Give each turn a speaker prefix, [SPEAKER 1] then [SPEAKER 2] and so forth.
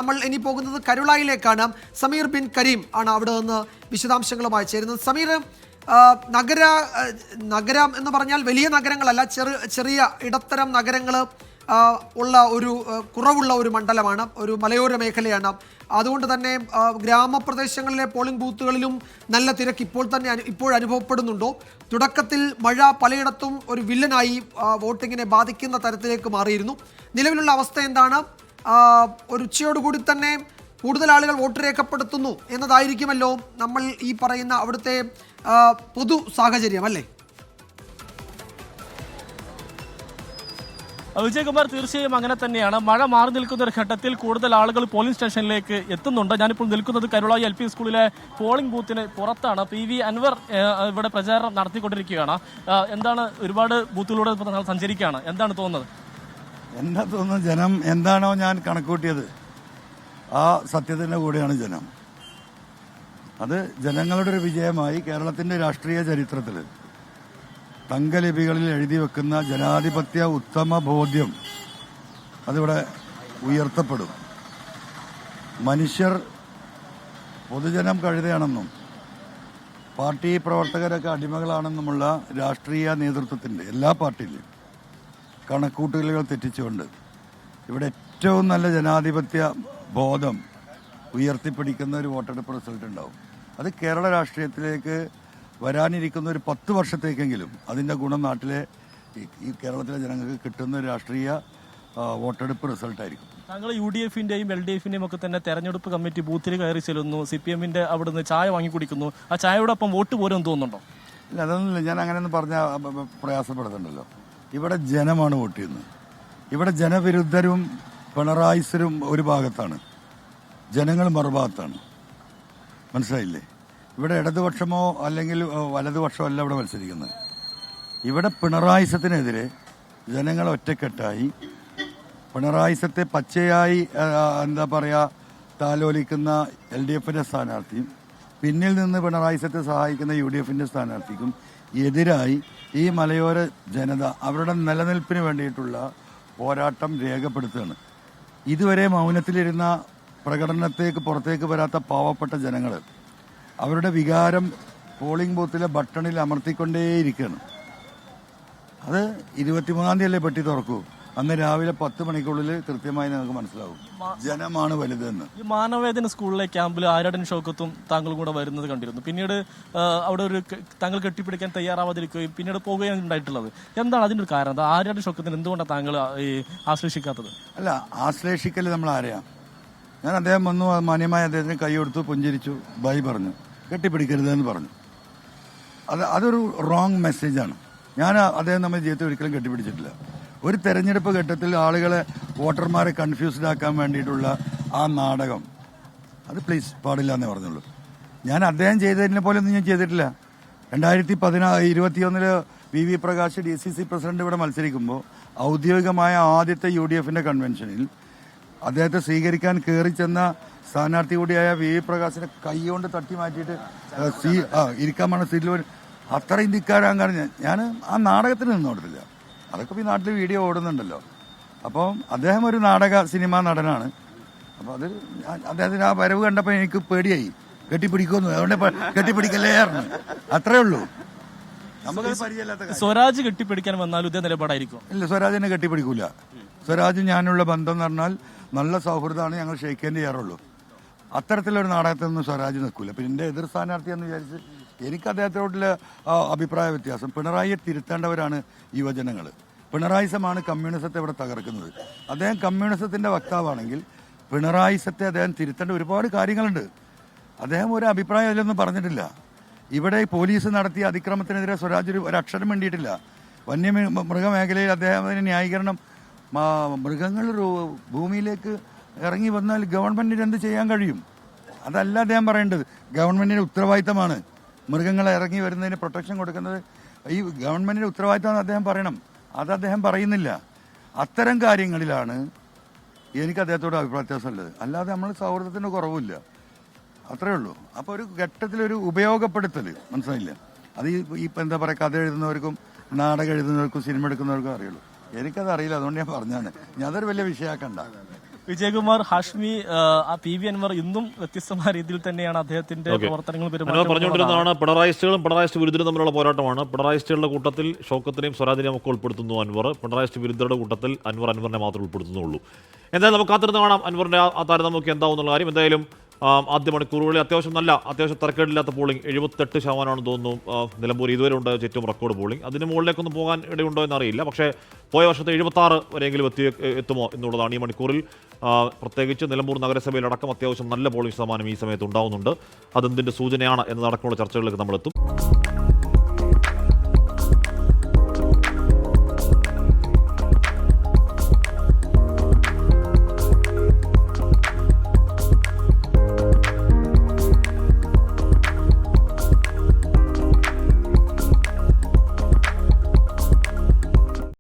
[SPEAKER 1] നമ്മൾ ഇനി പോകുന്നത് കരുളായിലേക്കാണ്. സമീർ ബിൻ കരീം ആണ് അവിടെ നിന്ന് വിശദാംശങ്ങളുമായി ചേരുന്നത്. സമീർ, നഗരം എന്ന് പറഞ്ഞാൽ വലിയ നഗരങ്ങളല്ല, ചെറിയ ഇടത്തരം നഗരങ്ങൾ ഉള്ള ഒരു കുറവുള്ള ഒരു മണ്ഡലമാണ്, ഒരു മലയോര മേഖലയാണ്. അതുകൊണ്ട് തന്നെ ഗ്രാമപ്രദേശങ്ങളിലെ പോളിംഗ് ബൂത്തുകളിലും നല്ല തിരക്ക് ഇപ്പോൾ അനുഭവപ്പെടുന്നുണ്ടോ? തുടക്കത്തിൽ മഴ പലയിടത്തും ഒരു വില്ലനായി വോട്ടിങ്ങിനെ ബാധിക്കുന്ന തരത്തിലേക്ക് മാറിയിരുന്നു. നിലവിലുള്ള അവസ്ഥ എന്താണ്? ഒരു ഉച്ചയോടുകൂടി തന്നെ കൂടുതൽ ആളുകൾ വോട്ട് രേഖപ്പെടുത്തുന്നു എന്നതായിരിക്കുമല്ലോ നമ്മൾ ഈ പറയുന്ന അവിടുത്തെ പൊതു സാഹചര്യം, അല്ലേ?
[SPEAKER 2] വിജയകുമാർ, തീർച്ചയായും അങ്ങനെ തന്നെയാണ്. മഴ മാറി നിൽക്കുന്ന ഒരു ഘട്ടത്തിൽ കൂടുതൽ ആളുകൾ പോളിംഗ് സ്റ്റേഷനിലേക്ക് എത്തുന്നുണ്ട്. ഞാനിപ്പോൾ നിൽക്കുന്നത് കരുളായി LP സ്കൂളിലെ പോളിംഗ് ബൂത്തിന് പുറത്താണ്. PV അൻവർ ഇവിടെ പ്രചാരണം നടത്തിക്കൊണ്ടിരിക്കുകയാണ്. എന്താണ്, ഒരുപാട് ബൂത്തുകളിലൂടെ സഞ്ചരിക്കുകയാണ്, എന്താണ് തോന്നുന്നത്?
[SPEAKER 3] എന്താ തോന്നുന്നത്? ജനം എന്താണോ ഞാൻ കണക്കൂട്ടിയത് ആ സത്യത്തിൻ്റെ കൂടെയാണ് ജനം. അത് ജനങ്ങളുടെ ഒരു വിജയമായി കേരളത്തിൻ്റെ രാഷ്ട്രീയ ചരിത്രത്തിൽ തങ്കലിപികളിൽ എഴുതി വെക്കുന്ന ജനാധിപത്യ ഉത്തമ ബോധ്യം അതിവിടെ ഉയർത്തപ്പെടും. മനുഷ്യർ, പൊതുജനം കഴുതയാണെന്നും പാർട്ടി പ്രവർത്തകരൊക്കെ അടിമകളാണെന്നുമുള്ള രാഷ്ട്രീയ നേതൃത്വത്തിൻ്റെ എല്ലാ പാർട്ടിയിലും കണക്കൂട്ടലുകൾ തെറ്റിച്ചുകൊണ്ട് ഇവിടെ ഏറ്റവും നല്ല ജനാധിപത്യ ബോധം ഉയർത്തിപ്പിടിക്കുന്ന ഒരു വോട്ടെടുപ്പ് റിസൾട്ട് ഉണ്ടാവും. അത് കേരള രാഷ്ട്രീയത്തിലേക്ക് വരാനിരിക്കുന്ന ഒരു 10 വർഷത്തേക്കെങ്കിലും അതിൻ്റെ ഗുണം നാട്ടിലെ ഈ കേരളത്തിലെ ജനങ്ങൾക്ക് കിട്ടുന്ന ഒരു രാഷ്ട്രീയ വോട്ടെടുപ്പ് റിസൾട്ടായിരിക്കും.
[SPEAKER 2] താങ്കൾ UDF-ന്റെയും LDF-ന്റെയും ഒക്കെ തന്നെ തെരഞ്ഞെടുപ്പ് കമ്മിറ്റി ബൂത്തിൽ കയറി ചെല്ലുന്നു, CPM-ന്റെ അവിടുന്ന് ചായ വാങ്ങി കുടിക്കുന്നു. ആ ചായയോടൊപ്പം വോട്ട് പോരും തോന്നുന്നുണ്ടോ?
[SPEAKER 3] ഇല്ല, അതൊന്നുമില്ല. ഞാൻ അങ്ങനെയൊന്നും പറഞ്ഞാൽ പ്രയാസപ്പെടുന്നുണ്ടല്ലോ. ഇവിടെ ജനമാണ് വോട്ട് ചെയ്യുന്നത്. ഇവിടെ ജനവിരുദ്ധരും പിണറായിസരും ഒരു ഭാഗത്താണ്, ജനങ്ങൾ മറുഭാഗത്താണ്. മനസ്സിലായില്ലേ? ഇവിടെ ഇടതുപക്ഷമോ അല്ലെങ്കിൽ വലതുപക്ഷമോ അല്ല ഇവിടെ മത്സരിക്കുന്നത്. ഇവിടെ പിണറായിസത്തിനെതിരെ ജനങ്ങൾ ഒറ്റക്കെട്ടായി പിണറായിസത്തെ പച്ചയായി എന്താ പറയുക താലോലിക്കുന്ന LDF-ന്റെ സ്ഥാനാർത്ഥിയും പിന്നിൽ നിന്ന് പിണറായിസത്തെ സഹായിക്കുന്ന UDF-ന്റെ സ്ഥാനാർത്ഥിക്കും എതിരായി ഈ മലയോര ജനത അവരുടെ നിലനിൽപ്പിന് വേണ്ടിയിട്ടുള്ള പോരാട്ടം രേഖപ്പെടുത്തുകയാണ്. ഇതുവരെ മൗനത്തിലിരുന്ന പ്രകടനത്തേക്ക് പുറത്തേക്ക് വരാത്ത പാവപ്പെട്ട ജനങ്ങൾ അവരുടെ വികാരം പോളിംഗ് ബൂത്തിലെ ബട്ടണിൽ അമർത്തിക്കൊണ്ടേയിരിക്കുകയാണ്. അത് 23-ാം തീയതിയല്ലേ പെട്ടി തുറക്കൂ. അന്ന് രാവിലെ 10 മണിക്കുള്ളിൽ കൃത്യമായി നമുക്ക് മനസ്സിലാവും ജനമാണ് വലുതെന്ന്.
[SPEAKER 2] ഈ മാനവേദന സ്കൂളിലെ ക്യാമ്പിൽ ആര്യടൻ ഷൗക്കത്തും താങ്കളും കൂടെ വരുന്നത് കണ്ടിരുന്നു. പിന്നീട് അവിടെ ഒരു താങ്കൾ കെട്ടിപ്പിടിക്കാൻ തയ്യാറാവാതിരിക്കുകയും പിന്നീട് പോവുകയാണ് ഉണ്ടായിട്ടുള്ളത്. എന്താണ് അതിൻ്റെ ഒരു കാരണം? ആര്യടൻ ഷൗക്കത്തിന് എന്തുകൊണ്ടാണ് താങ്കൾ ആശ്ലേഷിക്കാത്തത്?
[SPEAKER 3] അല്ല, ആശ്ലേഷിക്കൽ നമ്മൾ ആരെയാ? ഞാൻ അദ്ദേഹം വന്നു, മാന്യമായ അദ്ദേഹത്തിന് കൈ കൊടുത്തു, പുഞ്ചിരിച്ചു, ബൈ പറഞ്ഞു, കെട്ടിപ്പിടിക്കരുതെന്ന് പറഞ്ഞു. അതൊരു റോങ് മെസ്സേജാണ്. ഞാൻ അദ്ദേഹം നമ്മുടെ ജീവിതത്തിൽ ഒരിക്കലും കെട്ടിപ്പിടിച്ചിട്ടില്ല. ഒരു തെരഞ്ഞെടുപ്പ് ഘട്ടത്തിൽ ആളുകളെ, വോട്ടർമാരെ കൺഫ്യൂസ്ഡ് ആക്കാൻ വേണ്ടിയിട്ടുള്ള ആ നാടകം അത് പ്ലീസ് പാടില്ല എന്നേ പറഞ്ഞുള്ളൂ. ഞാൻ അദ്ദേഹം ചെയ്തതിനെ പോലെ ഒന്നും ഞാൻ ചെയ്തിട്ടില്ല. 2021 VV പ്രകാശ് DCC പ്രസിഡന്റ് ഇവിടെ മത്സരിക്കുമ്പോൾ ഔദ്യോഗികമായ ആദ്യത്തെ UDF-ന്റെ കൺവെൻഷനിൽ അദ്ദേഹത്തെ സ്വീകരിക്കാൻ കയറി ചെന്ന സ്ഥാനാർത്ഥി കൂടിയായ VV പ്രകാശിനെ കൈകൊണ്ട് തട്ടി മാറ്റിയിട്ട് ഇരിക്കാൻ പറഞ്ഞ സീറ്റിൽ അത്ര ഇന്ത്യക്കാരാൻ കാരണം ഞാൻ ആ നാടകത്തിന് നിന്നോട്ടില്ല. അതൊക്കെ ഈ നാട്ടിൽ വീഡിയോ ഓടുന്നുണ്ടല്ലോ. അപ്പോൾ അദ്ദേഹം ഒരു സിനിമാ നടനാണ്. അപ്പോൾ അത് അദ്ദേഹത്തിന് ആ വരവ് കണ്ടപ്പോൾ എനിക്ക് പേടിയായി, കെട്ടിപ്പിടിക്കുന്നു. അതുകൊണ്ട് കെട്ടിപ്പിടിക്കല്ലേ പറഞ്ഞു, അത്രേ ഉള്ളൂ. നമുക്ക് പരിചയമില്ലാത്ത
[SPEAKER 2] സ്വരാജ് കെട്ടിപ്പിടിക്കാൻ വന്നാൽ ഇതേ നിലപാടായിരിക്കും.
[SPEAKER 3] ഇല്ല, സ്വരാജിനെ കെട്ടിപ്പിടിക്കൂല. സ്വരാജ് ഞാനുള്ള ബന്ധം എന്ന് പറഞ്ഞാൽ നല്ല സൗഹൃദമാണ്, ഞങ്ങൾ ഷെയ്ക്കേണ്ടി ചെയ്യാറുള്ളൂ. അത്തരത്തിലൊരു നാടകത്തിനൊന്നും സ്വരാജ് നിൽക്കില്ല. പിന്നെ എൻ്റെ എതിർ സ്ഥാനാർത്ഥി എന്ന് വിചാരിച്ച് എനിക്ക് അദ്ദേഹത്തോടുള്ള അഭിപ്രായ വ്യത്യാസം. പിണറായിയെ തിരുത്തേണ്ടവരാണ് യുവജനങ്ങൾ. പിണറായിസമാണ് കമ്മ്യൂണിസത്തെ ഇവിടെ തകർക്കുന്നത്. അദ്ദേഹം കമ്മ്യൂണിസത്തിൻ്റെ വക്താവാണെങ്കിൽ പിണറായിസത്തെ അദ്ദേഹം തിരുത്തേണ്ട ഒരുപാട് കാര്യങ്ങളുണ്ട്. അദ്ദേഹം ഒരു അഭിപ്രായം അതിലൊന്നും പറഞ്ഞിട്ടില്ല. ഇവിടെ പോലീസ് നടത്തിയ അതിക്രമത്തിനെതിരെ സ്വരാജ് ഒരു അക്ഷരം വേണ്ടിയിട്ടില്ല. മൃഗമേഖലയിൽ അദ്ദേഹത്തിന് ന്യായീകരണം, മൃഗങ്ങൾ ഭൂമിയിലേക്ക് ഇറങ്ങി വന്നാൽ ഗവൺമെന്റിന് എന്ത് ചെയ്യാൻ കഴിയും? അതല്ല അദ്ദേഹം പറയേണ്ടത്. ഗവൺമെന്റിന്റെ ഉത്തരവാദിത്തമാണ് മൃഗങ്ങളെ ഇറങ്ങി വരുന്നതിന് പ്രൊട്ടക്ഷൻ കൊടുക്കുന്നത്. ഈ ഗവൺമെന്റിന്റെ ഉത്തരവാദിത്തമാണ് അദ്ദേഹം പറയണം. അത് അദ്ദേഹം പറയുന്നില്ല. അത്തരം കാര്യങ്ങളിലാണ് എനിക്ക് അദ്ദേഹത്തോട് അഭിപ്രായ വ്യത്യാസമുള്ളത്. അല്ലാതെ നമ്മൾ സൗഹൃദത്തിന് കുറവില്ല, അത്രേ ഉള്ളൂ. അപ്പോൾ ഒരു ഘട്ടത്തിലൊരു ഉപയോഗപ്പെടുത്തൽ, മനസ്സിലായില്ല? അത് ഈ എന്താ പറയുക, കഥ എഴുതുന്നവർക്കും നാടകം എഴുതുന്നവർക്കും സിനിമ എടുക്കുന്നവർക്കും അറിയുള്ളൂ. എനിക്കത് അറിയില്ല, അതുകൊണ്ട് ഞാൻ പറഞ്ഞാണ്. ഞാൻ അതൊരു വലിയ വിഷയമാക്കണ്ട.
[SPEAKER 2] വിജയകുമാർ, ഹാഷ്മി, PV അൻവർ ഇന്നും വ്യത്യസ്തമായ രീതിയിൽ തന്നെയാണ് അദ്ദേഹത്തിന്റെ പ്രവർത്തനങ്ങൾ
[SPEAKER 4] പറഞ്ഞുകൊണ്ടിരുന്നതാണ്. പിണറായിസ്റ്റുകളും പിണറായിസ്റ്റ് വിരുദ്ധരും തമ്മിലുള്ള പോരാട്ടമാണ്. പിണറായിസ്റ്റുകളുടെ കൂട്ടത്തിൽ ഷൗക്കത്തിനെയും സ്വരാജിനെയും ഒക്കെ ഉൾപ്പെടുത്തുന്നു അൻവർ. പിണറായിസ്റ്റ് വിരുദ്ധരുടെ കൂട്ടത്തിൽ അൻവറിനെ മാത്രമേ ഉൾപ്പെടുത്തുന്നുള്ളൂ. എന്തായാലും നമുക്ക് കാത്തിരുന്ന് കാണാം അൻവറിന്റെ ആ താരതമ്യമൊക്കെ എന്താവുന്നുള്ള കാര്യം. എന്തായാലും ആദ്യ മണിക്കൂറുകളിൽ അത്യാവശ്യം തരക്കേടില്ലാത്ത പോളിംഗ് 78% തോന്നുന്നു നിലമ്പൂർ ഇതുവരെ ഉണ്ടായ ഏറ്റവും റെക്കോർഡ് പോളിംഗ്. അതിന് മുകളിലേക്കൊന്നും പോകാൻ ഇടയുണ്ടോ എന്നറിയില്ല. പക്ഷേ പോയ വർഷത്തെ 76 വരെയെങ്കിലും എത്തുമോ എന്നുള്ളതാണ് ഈ മണിക്കൂറിൽ. പ്രത്യേകിച്ച് നിലമ്പൂർ നഗരസഭയിലടക്കം അത്യാവശ്യം നല്ല പോളിംഗ് ശതമാനം ഈ സമയത്ത് ഉണ്ടാവുന്നുണ്ട്. അതെന്തിൻ്റെ സൂചനയാണ് എന്നതടക്കമുള്ള ചർച്ചകളിലേക്ക് നമ്മളെത്തും.